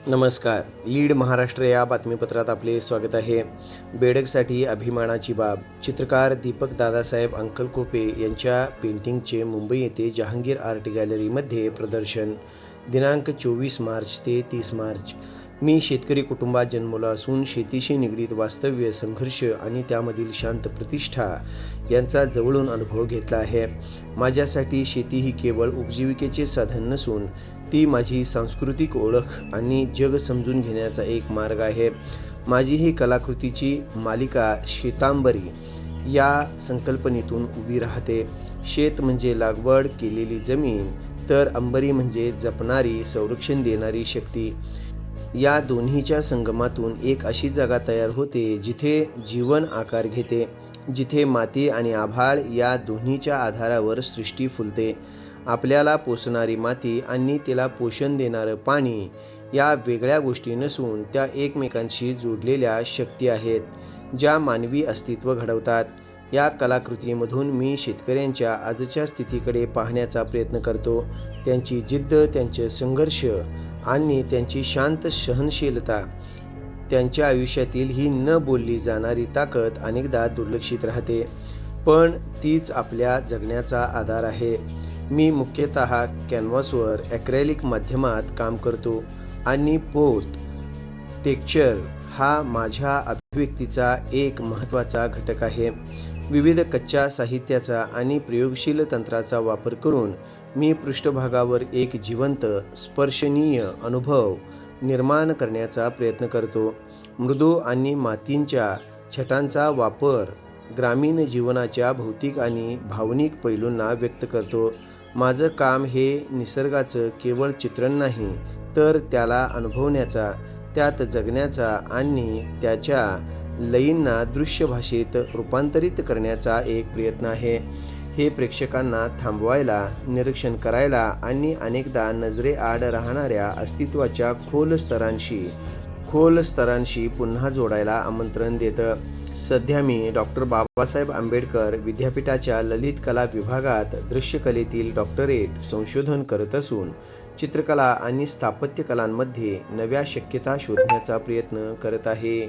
नमस्कार. लीड महाराष्ट्र या बातमीपत्रात आपले स्वागत आहे. बेडगसाठी अभिमानाची बाब. चित्रकार दीपक दादासाहेब अंकलकोपे यांच्या पेंटिंगचे मुंबई येथे जहांगीर आर्ट गॅलरीमध्ये प्रदर्शन. दिनांक 24 मार्च ते 30 मार्च. मी शेतकरी कुटुंबात जन्मलो असून शेतीशी निगडीत वास्तव्य, संघर्ष आणि त्यामधील शांत प्रतिष्ठा यांचा जवळून अनुभव घेतला आहे. माझ्यासाठी शेती ही केवळ उपजीविकेचे साधन नसून ती माझी सांस्कृतिक ओळख आणि जग समजून घेण्याचा एक मार्ग आहे. माझी ही कलाकृतीची मालिका शेतांबरी या संकल्पनेतून उभी राहते. शेत म्हणजे लागवड केलेली जमीन, तर अंबरी म्हणजे जपणारी, संरक्षण देणारी शक्ती. या दोन्हीच्या संगमातून एक अशी जागा तयार होते जिथे जीवन आकार घेते, जिथे माती आणि आभाळ या दोन्हीच्या आधारावर सृष्टी फुलते. आपल्याला पोसणारी माती आणि तिला पोषण देणारं पाणी या वेगळ्या गोष्टी नसून त्या एकमेकांशी जोडलेल्या शक्ती आहेत, ज्या मानवी अस्तित्व घडवतात. या कलाकृतीमधून मी शेतकऱ्यांच्या आजच्या स्थितीकडे पाहण्याचा प्रयत्न करतो. त्यांची जिद्द, त्यांचे संघर्ष आणि त्यांची शांत सहनशीलता. त्यांच्या आयुष्यातील ही न बोलली जाणारी ताकद अनेकदा दुर्लक्षित राहते, पण तीच आपल्या जगण्याचा आधार आहे. मी मुख्यतः कॅनव्हासवर ॲक्रेलिक माध्यमात काम करतो आणि पोत टेक्स्चर हा माझ्या अभिव्यक्तीचा एक महत्त्वाचा घटक आहे. विविध कच्च्या साहित्याचा आणि प्रयोगशील तंत्राचा वापर करून मी पृष्ठभागावर एक जिवंत, स्पर्शनीय अनुभव निर्माण करण्याचा प्रयत्न करतो. मृदू आणि मातींच्या छटांचा वापर ग्रामीण जीवनाच्या भौतिक आणि भावनिक पैलूंना व्यक्त करतो. माझं काम हे निसर्गाचं केवळ चित्रण नाही, तर त्याला अनुभवण्याचा, त्यात जगण्याचा आणि त्याच्या लयींना दृश्य भाषेत रूपांतरित करण्याचा एक प्रयत्न आहे. हे प्रेक्षकांना थांबवायला, निरीक्षण करायला आणि अनेकदा नजरेआड राहणाऱ्या अस्तित्वाच्या खोल स्तरांशी पुन्हा जोडायला आमंत्रण देतं. सध्या मी डॉक्टर बाबासाहेब आंबेडकर विद्यापीठाच्या ललित कला विभागात दृश्यकलेतील डॉक्टरेट संशोधन करत असून चित्रकला आणि स्थापत्यकलांमध्ये नव्या शक्यता शोधण्याचा प्रयत्न करत आहे.